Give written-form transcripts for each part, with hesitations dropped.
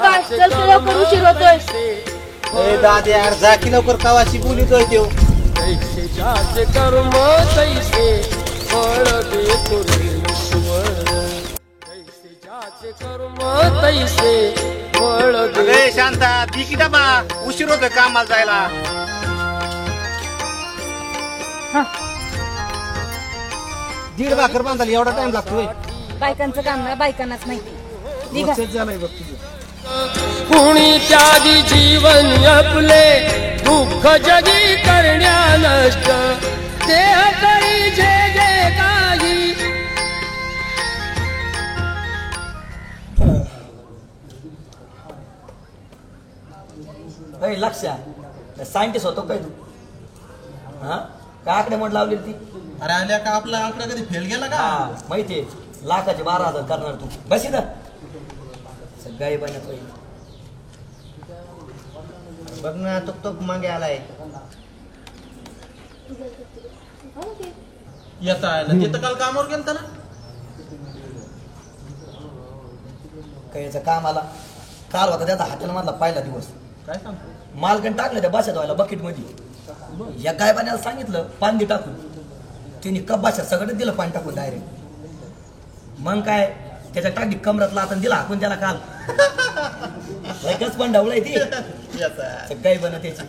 काय चल की लवकर उशीर होतोय. दादा यार जा की लवकर कावाशी बोलितोय त्यो. जैसे ज्याचे कर्म तैसे फळ देतो रे ईश्वर. जैसे ज्याचे कर्म तैसे फळ देतो. अरे शांता ती की डबा उशीर होतोय कामाला जायला. दीड भाकर बांधायला एवढा टाइम लागतोय. बायकांचं काम ना बायकांनाच माहिती. निघा. झालंय बघ तुझं. कुणी त्यागी जीवन आपले दुःख जगी करण्या नष्ट. देह करी जे जे काही. लक्ष्या सायंटिस्ट होतो काय तू? हा काय आकडे मोड लावली ती? अरे आल्या का आपला आकडा कधी फेल गेला का? माहितीये लाखाचे 12,000 करणार तू. बस इथं सगळी बनत बघ ना तो मागे आलाय. येता तिथं काल कामावर गेलता ना. कायचं काम आला काल होता त्याचा हॉटेल मधला पहिला दिवस. काय सांगतो मालकन टाकलं त्या बाशात व्हायला बकेट मध्ये. या गाय पाण्याला सांगितलं पाणी टाकून. तिने कप बाशा सगळं दिलं पाणी टाकून डायरेक्ट. मग काय त्याच्या टाकी कमरातला आता दिला हाकून त्याला काल. लगेच पण ढवळाय ती सगळी बनत त्याची.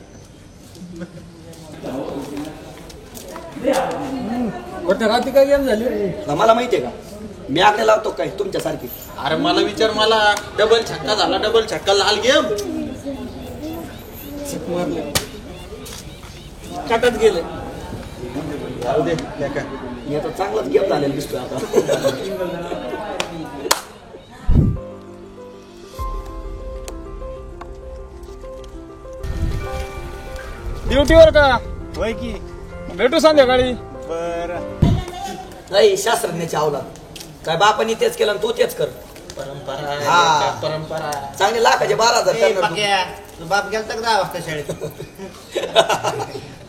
रात्री काय गेम झाली. मला माहितीये का मी आकडे लावतो काय तुमच्यासारखी. अरे मला विचार मला डबल छक्का झाला. डबल छक्का लाल गेम काटात गेले. जाऊ दे का मी आता चांगलाच गेम झालेला दिसतोय आता. ड्युटीवर का होय की. भेटू संध्याकाळी. बर नाही शास्त्रज्ञाची अवलाद काय बापानी तेच केलं आणि तू तेच कर. परंपरा हा. परंपरा. चांगले लाखाचे 12,000 करणार तू. तू बाप गेलता का 10 वाजता शाळेत?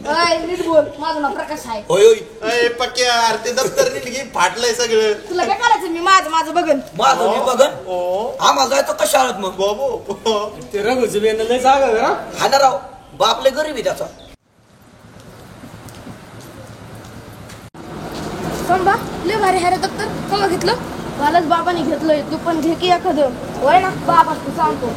अय, नीट बोल. माझं नाव प्रकाश आहे. होय होय अय पक्या अरे ते दप्तर नीट घे फाटलंय सगळं. तुला काय करायचं? मी माझं बघन. माझं मी बघन. ओ आम्हाला जायचं कशा शाळेत मग? बाबू ते रघुची बेन लय जागा हा ना राव बापले गरीब आहे त्याचा. संभा लय भारी आहे रे दप्तर. केव्हा घेतलं? मलाच बाबाने घेतलंय. तू पण घे की एखादं. होय ना बाबा तू सांगतो.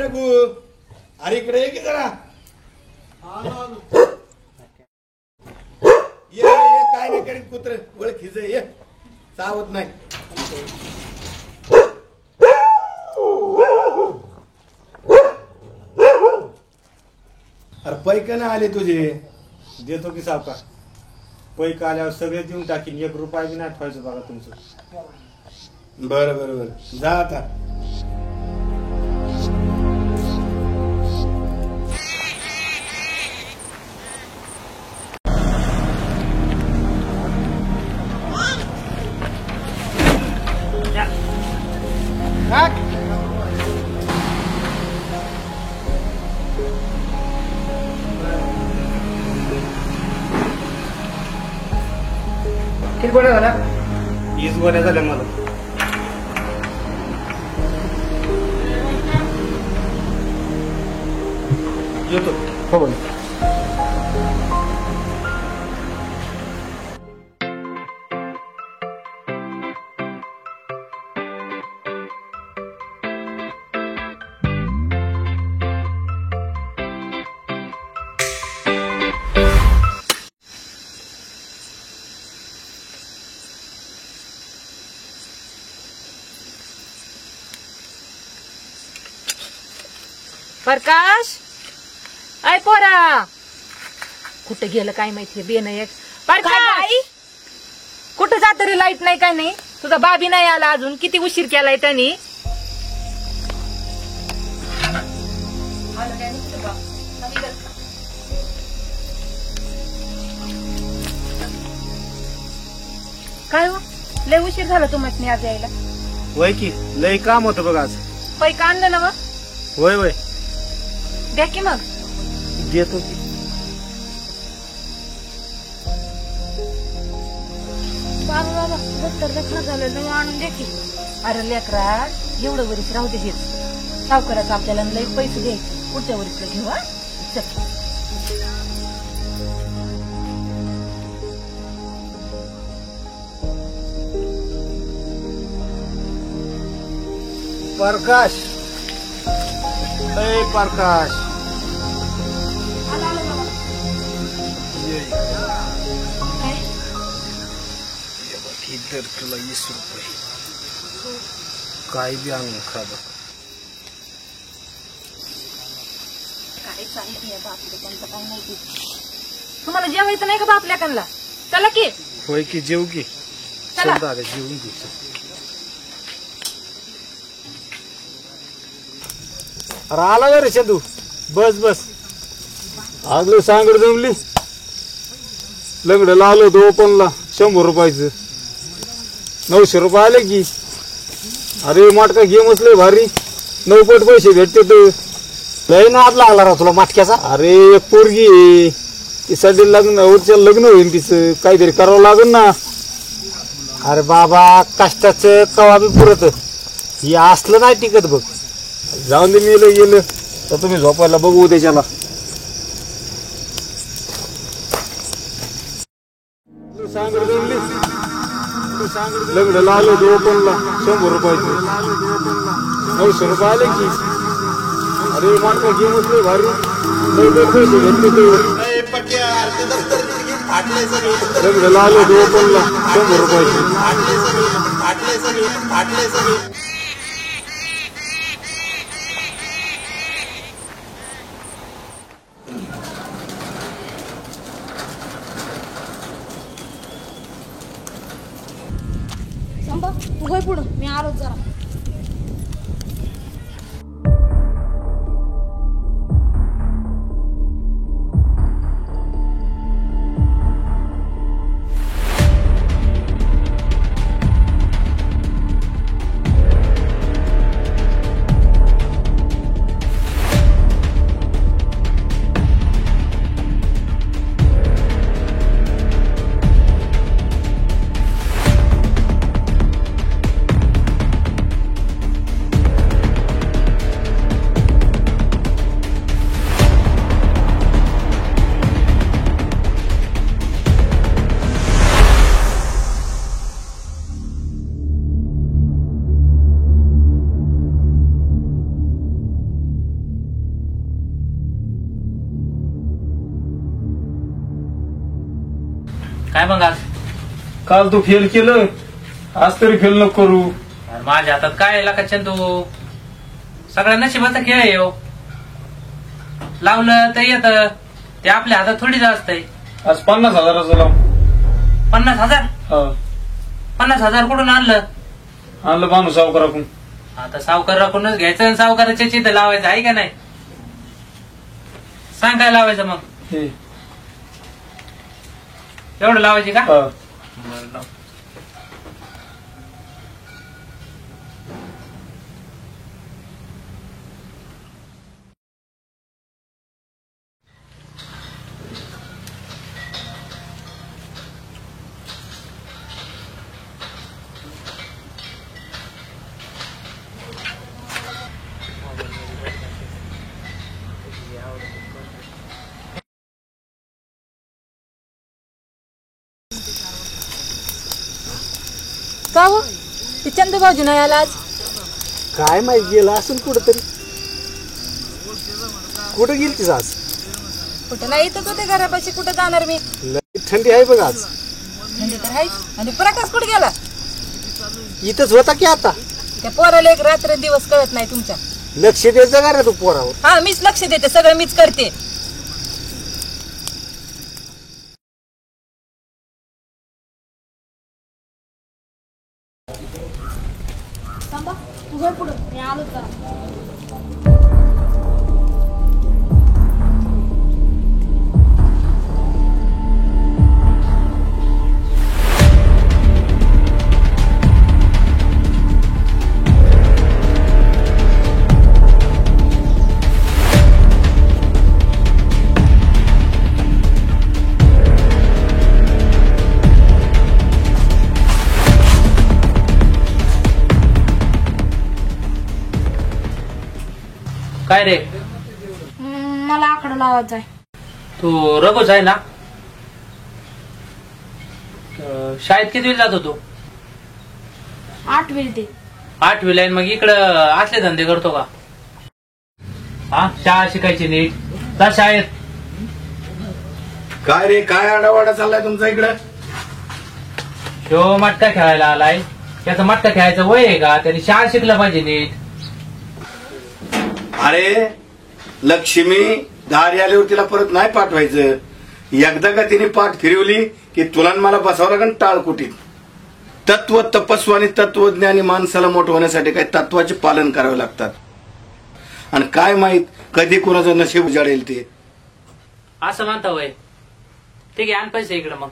रघु अरे इकडे ये की जरा. ये काय नाही करीत कुत्र ओळखीच ये चावत नाही. अरे पैक ना आले तुझे देतो की सावकार. पैक आल्यावर सगळे देऊन टाकीन. 1 रुपया बी नाही ठेवायचं बघा तुमचं. बरं बरं बरं जा आता. किती गोळ्या झाल्या? 20 गोळ्या झाल्या मला. येतो हो. प्रकाश अय पोरा कुठे गेलं काय माहिती बेन एक. प्रकाश कुठं जात रे? लाईट नाही काय नाही. तुझा बाबी नाही आला अजून. किती उशीर केलाय त्यांनी. काय हो लय उशीर झाला तुम्हाला आज यायला. वय की लय काम होतं बघ आज. पैका आणलं ना मग? वय वय द्या की मग. देतो की. बाबा दप्तर दखना झालं नवं आणून द्या की. अरे लेकरा एवढं वरीस राहू दे हेच. सावकाराचं आपल्याला लय पैसे द्यायचे, पुढच्या वरीसला घेऊ. हा चल. प्रकाश ए प्रकाश इधर तुला 20 रुपये काय बी आणून खा बघ. काय चाललंय बापले त्यांचं काय माहिती. तुम्हाला जेवायचं नाही का बाप लेकांना? चला की. होय की जेव की. चला. चल दादा जेवून घे. अरे आला का रे चंदू? बस बस. आगलं सांगड जमली लंगड लावलं होतं ओपनला 100 रुपयाचं 900 रुपये आले की. अरे माटका गेमच लय भारी 9 पट पैसे भेटते तर लय नाद लागला रा तुला माटक्याचा. अरे एक पोरगी आहे तिसाठी लग्न होईल तिचं काहीतरी करावं लागेल ना. अरे बाबा कष्टाचं कवा बी पुरत हे असलं नाही टिकत बघ. जाऊन दे मेलं गेलं तर तुम्ही झोपायला बघू त्याच्याला. सांगड जमली लग्न लावलं होतं ओपनला 100 रुपयाचं 900 रुपये आले की. अरे माटका गेमच लय भारी 9 पट पैसे भेटते तर लग्न लावलं होतं ओपनला 100 रुपयाचं. संपा तू होय पुढं, मी आलोच जरा. काय मग आज? काल तू फेल केलं आज तरी फेल नको करू. अरे माझ्या हातात काय लाखाच्या तू सगळ्या नशिबाचा खेळ आहे हो. लावलं तर येत ते आपल्या हातात थोडी जास्त आहे. आज 50,000 लाव. 50,000? हा 50,000 कुठून आणलं? आणलं माणूस सावकाराकडून. आता सावकार राखूनच घ्यायचं आणि सावकाराच्या चित्र लावायचं आहे का नाही? सांग काय लावायचं मग? हे एवढं लावायचे का? हा. बरं, लाव. का हो ती चंदू भाऊजी नाही आला आज? काय माहित गेला असेल कुठंतरी. कुठं गेलतीस आज? कुठं नाही इथंच होते घरापाशी. कुठं जाणार मी? लय थंडी आहे बघ आज. म्हणजे तर आहे. आणि प्रकाश कुठे गेला? इथंच होता की आता. त्या पोराला एक रात्र दिवस कळत नाही तुमच्या. लक्ष द्यायचं का रे तू पोरावर? हा मीच लक्ष देते, सगळं मीच करते. संपा तू होय पुढं, मी आलोच जरा. काय रे? मला आकडा लावायचा आहे. तू रघुच आहे ना? शाळेत किती वेळ जातो तू? 8वी ते. 8वी ला. मग इकडं असले धंदे करतो का? हा, शाळा शिकायची नीट. जा शाळेत. काय रे, काय आडावाडा चाललाय तुमचा इकडं? ह्यो मटका खेळायला आलाय. त्याचं मटका खेळायचं वय आहे का? त्याने शाळा शिकला पाहिजे नीट. अरे लक्ष्मी दारी आल्यावर तिला परत नाही पाठवायचं. एकदा का तिने पाठ फिरवली की तुला मला बसावं लागेल टाळकुटीत. तत्व तपस्वी आणि तत्वज्ञानी माणसाला मोठं होण्यासाठी काही तत्वाचे पालन करावे लागतात. आणि काय माहित कधी कोणाचं नशीब उजाडेल ते. असं म्हणता वय. ठीक आहे, आण पैसे इकडं. मग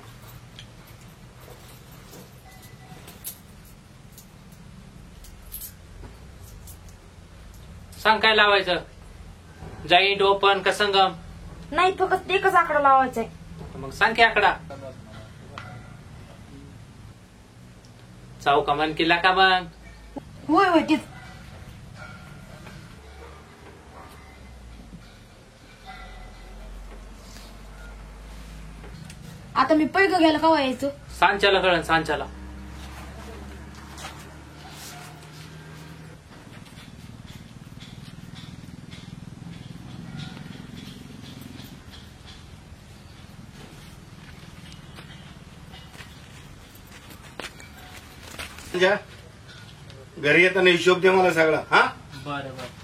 सांग काय लावायचं? जाईंट, ओपन का संगम? नाही, फक्त एकच आकडा लावायचा आहे. मग सांग की आकडा. चौका म्हण की लाका म्हण? होय होय तेच. आता मी पैक घ्यायला केव्हा यायचं? सांच्याला कळण, सांच्याला. घरी येताना हिशोब दे मला सगळा. हा, बरं बरं.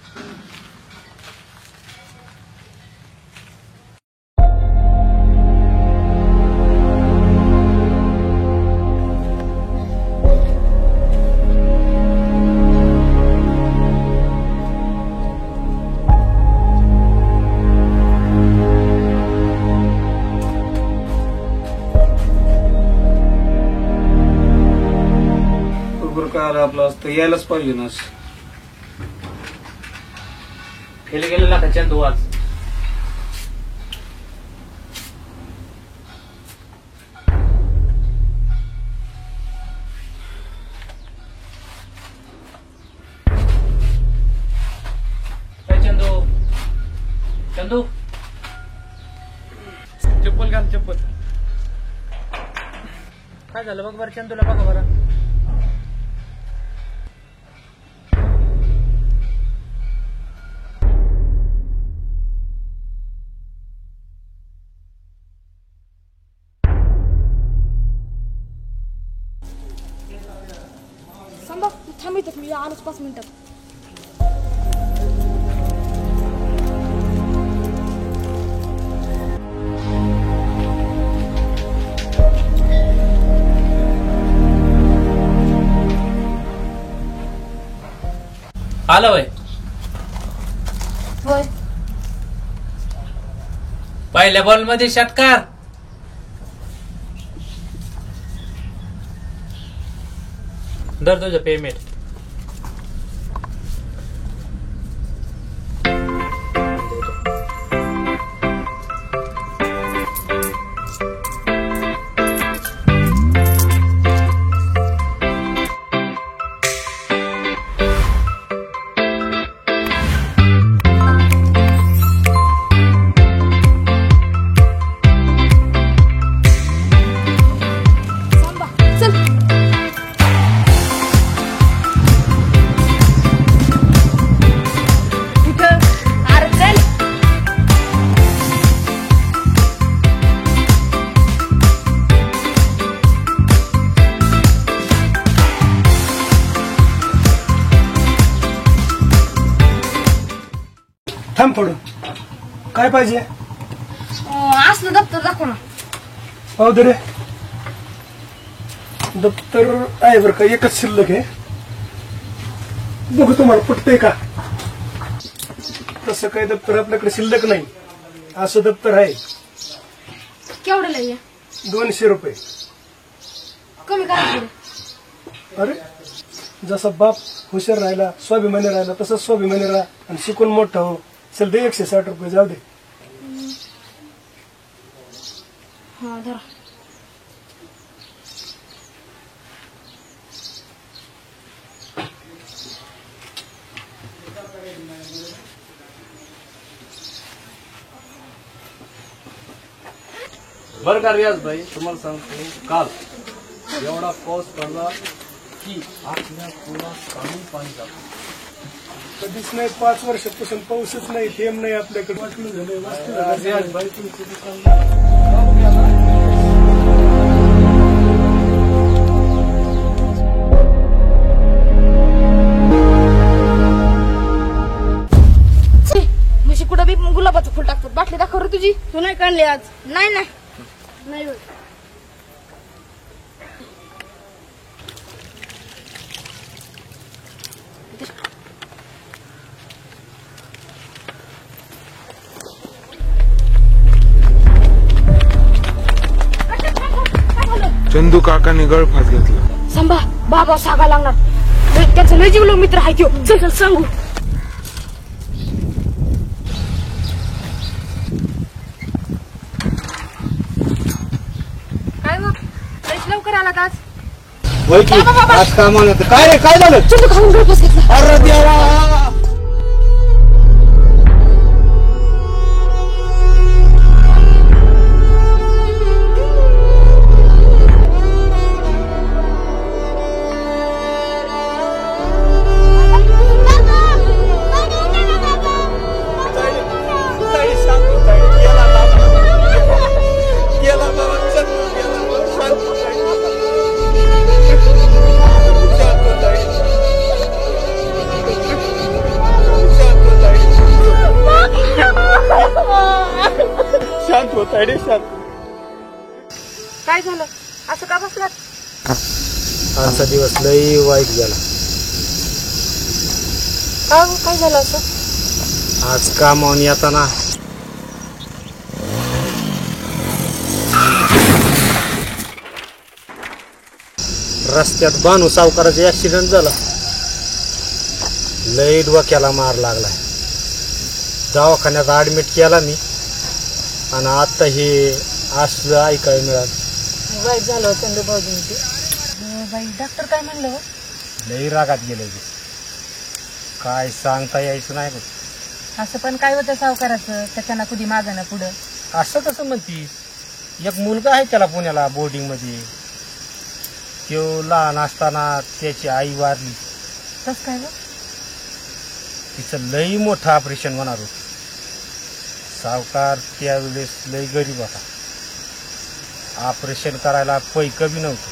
आपलं असतं यायलाच पाहिजे ना. फेल गेलेला का चंदू आज? चंदू, चंदू चप्पल घाल, चप्पल. काय झालं बघ बरं चंदूला, बघा बरं. सांगा थांबितच मी आलोच 5 मिनिटात. आलं वय? होय. पहिल्या बॉल मध्ये षटकार. दर तुझं पेमेंट. सांबा चल. अरे चल. थांब थोडं. काय पाहिजे? असलं दप्तर दाखव ना. पाहू दे रे. दप्तर आहे बरं का, एकच शिल्लक आहे. बघू तुम्हाला पटतंय का. तसं काही दप्तर आपल्याकडे शिल्लक नाही. असं दप्तर आहे. केवढं लय? 200 रुपये. कमी करा थोडं. अरे जसा बाप हुशार राहिला, स्वाभिमानी राहिला, तसंच स्वाभिमानी राहा आणि शिकून मोठा हो. चल दे 160 रुपये, जाऊ दे. हा धरा. बरं का रियाज भाई, तुम्हाला सांगतो काल एवढा पाऊस पडला की आपल्या पुरा पाणी पाणी जातं. कधीच नाही, 5 वर्षापासून पाऊसच नाही, थेंब नाही आपल्याकडे. वाटलं झालं मस्त झालं. रियाज भाई तुमचं दुकान म्हशी कुठं बी गुलाबाचं फुल टाकतात. बाटली दाखव रे तुझी. तू नाही काढली आज. नाही नाही नाही होत. चंदू काकाने गळफास घेतला. सांभा बाबा सांगा लागणार. त्याचं लय जीवलग मित्र आहे त्यो. चल चल सांगू. काय मग लवकर आलात आज. आज काय म्हणत काय रे काय झालं? चंदू खाऊन गळफास घेतला. अरे देवा. काय झालं असं का बसलात? आजचा दिवस लई वाईट गेला. काय झालं असं? आज कामावून येताना रस्त्यात बानू सावकाराचा ऍक्सिडेंट झाला. लई डोक्याला मार लागलाय. दवाखान्यात ऍडमिट केला मी आणि आता हे असलं ऐकायला मिळालं. वाईट झालं चंदू भाऊजींची. बाई डॉक्टर काय म्हणलं हो? लई रागात गेले ते. काय सांगता यायचं नाही बघ. असं पण काय होतं सावकाराचं, त्याच्यानं कधी मागं ना पुढं. असं कसं म्हणतीस? एक मुलगा आहे त्याला पुण्याला बोर्डिंग मध्ये. तो लहान असताना त्याची आई वारली. कसं काय हो? तिचं लई मोठं ऑपरेशन होणार होतं. सावकार त्यावेळेस लई गरीब होता. ऑपरेशन करायला पैक बी नव्हतं.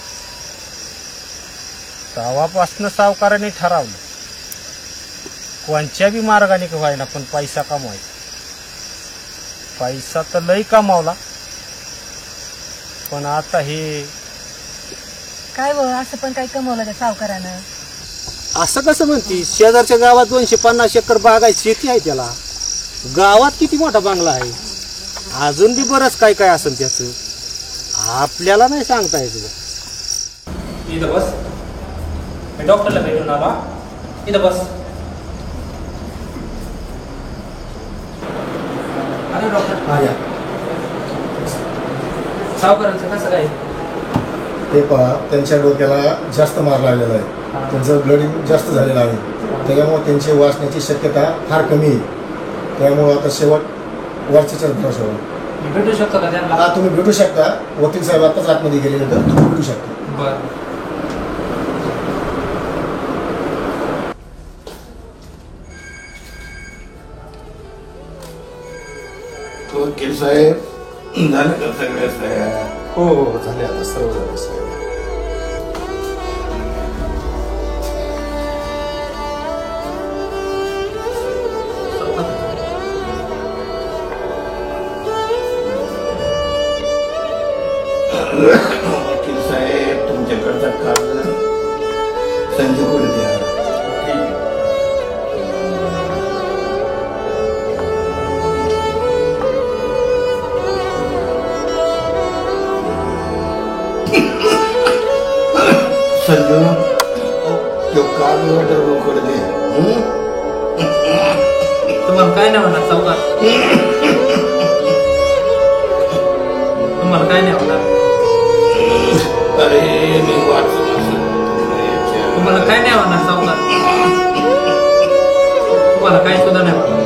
तेव्हापासनं सावकाराने ठरवलं कोणत्या बी मार्गाने व्हायना पण पैसा कमवायचा. पैसा तर लई कमावला पण आता हे काय हो असं पण काय कमवलं त्या सावकारानं? असं कसं म्हणती? शेजारच्या गावात 250 एकर बागायत शेती आहे त्याला. गावात किती मोठा बांगला आहे. अजून बी बरंच काय काय असेल त्याचं. आपल्याला नाही सांगता येत. इथं बस. मी डॉक्टरला भेटून आला. इथं बस. अरे डॉक्टर सावकारांचं कसं काय? ते पहा, त्यांच्या डोक्याला जास्त मार लागलेला आहे. त्यांचं ब्लडिंग जास्त झालेलं आहे. त्याच्यामुळे त्यांची वाचण्याची शक्यता फार कमी आहे. त्यामुळे आता शेवट वरच्या चर्चा भेटू शकतो का त्यांना? हा तुम्ही भेटू शकता. वकील साहेब आताच आतमध्ये गेलेले तर तुम्ही भेटू शकता. बरं. वकील साहेब झाले का सगळे साहेब? हो हो झाले आता सर्व झाले साहेब. वकील साहेब तुमच्याकडचा कागद संजूकडे द्या. संजू तो कागद रोकड दे. तुम्हाला काय नाही होणार सावकार? तुम्हाला काय नाही होणार? अरे मी वाचलो. तुम्हाला काय नाही होणार सावकार? तुम्हाला काय सुद्धा नाही होणार.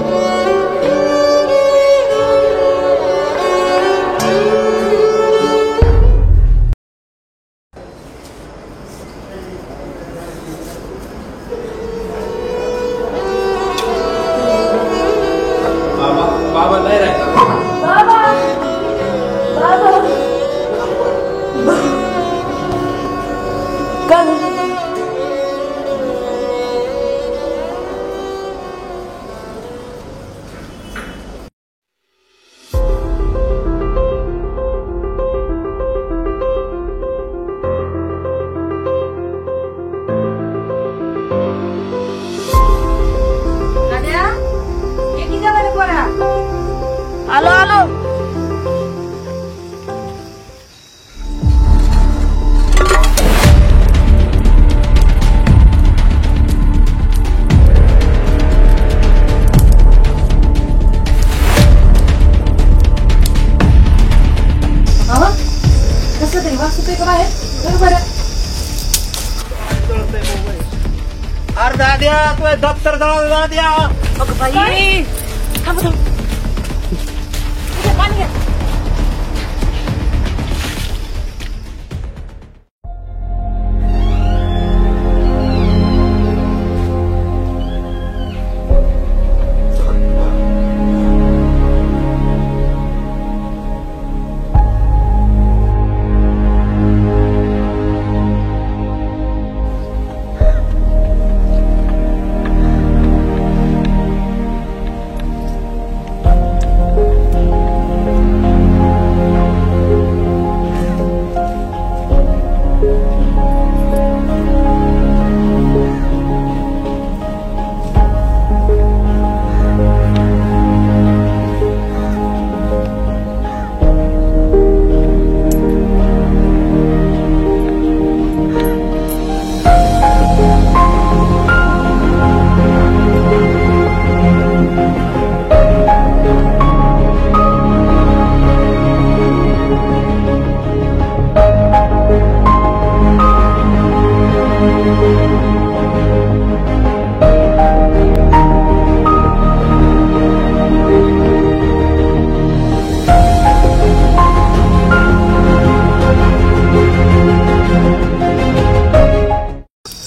कसं तरी वास येतोय का बाहेर? बरोबर आहे. अरे दाद्या तू दप्तर जवळ दाद्या. अगं बाई थांब थांब. इथे पाणी घ्या.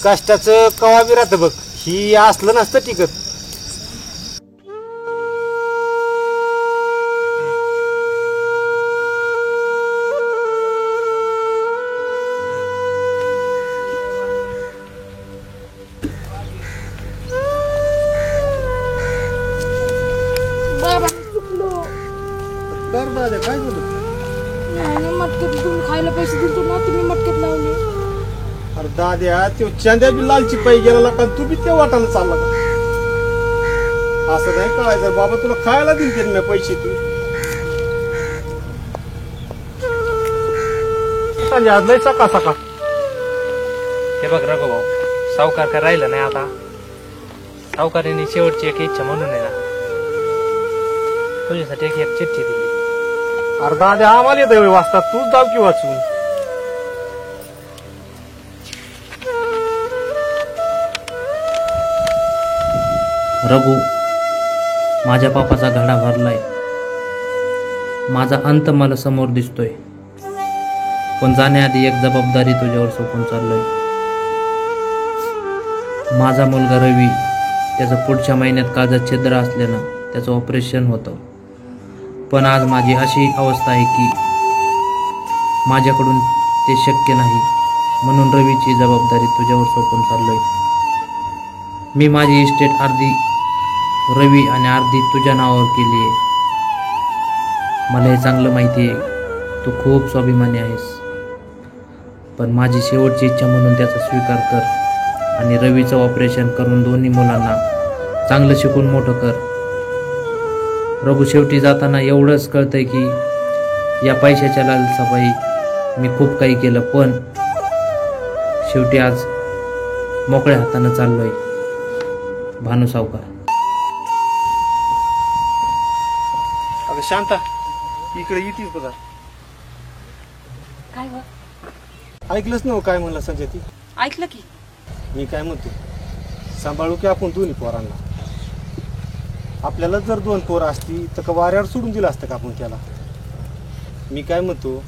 कष्टाचं कवा बी राहतं बघ, ही असलं नसतं टिकत. बाबा चुकलो. बर दादा काय झालं? नाही मटक्यात तुम्ही खायला पैसे दिलतो ना, तुम्ही मटक्यात लावले. अरे दाद्या तो चंद्या बी लालची पायी गेला का तू बी त्या वाटाला चालला का? असं नाही कळायचं बाबा, तुला खायला दिलते ना पैसे तू. आज लय सकाळ सकाळ. हे बघ रघु भाऊ, सावकार काय राहिलं नाही आता. सावकाराने शेवटची एक इच्छा म्हणून आहे ना तुझ्यासाठी एक चिठ्ठी दिली. अरे दाद्या आम्हाला येतं वाचतात, तूच जाऊ की वाचून. रघु, माझ्या पापाचा घडा भरलाय. माझा अंत मला समोर दिसतोय, पण जाण्याआधी एक जबाबदारी तुझ्यावर सोपून चाललोय. माझा मुलगा रवी, त्याचं पुढच्या महिन्यात काळजात छिद्र असल्यानं त्याचं ऑपरेशन होतं. पण आज माझी अशी अवस्था आहे की माझ्याकडून ते शक्य नाही, म्हणून रवीची जबाबदारी तुझ्यावर सोपून चाललोय. मी माझी इस्टेट अर्धी रवी आणि अर्धी तुझ्या नावावर केली आहे. मला हे चांगलं माहिती आहे, तू खूप स्वाभिमानी आहेस. पण माझी शेवटची इच्छा म्हणून त्याचा स्वीकार कर आणि रवीचं ऑपरेशन करून दोन्ही मुलांना चांगलं शिकून मोठं कर. रघु, शेवटी जाताना एवढंच कळतंय की या पैशाच्या लालसापायी मी खूप काही केलं, पण शेवटी आज मोकळ्या हातानं चाललोय. भानू सावकार. अगं शांता, इकडे येतील तुझा. काय व? ऐकलंच नव्ह काय म्हणलं संजय ती? ऐकलं की. मी काय म्हणतो, सांभाळू की आपण दोन्ही पोरांना? आपल्याला जर 2 पोरं असती तर का वाऱ्यावर सोडून दिलं असतं का आपण त्याला? मी काय म्हणतो,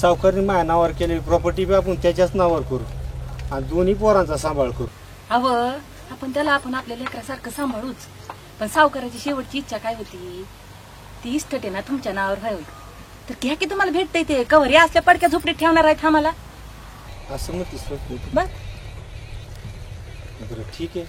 सावकारने माझ्या नावावर केलेली प्रॉपर्टी बी आपण त्याच्याच नावावर करू आणि दोन्ही पोरांचा सांभाळ करू. आपण त्याला आपण आपल्या लेकरासारखं सांभाळूच, पण सावकाराची शेवटची इच्छा काय होती, ती इस्टेट आहे ना तुमच्या नावावर व्हावी. तर घ्या की, तुम्हाला भेटतंय ते कवर. या असल्या पडक्या झोपडीत ठेवणार आहेत आम्हाला. असं म्हणतेस? बघ बरं ठीक आहे,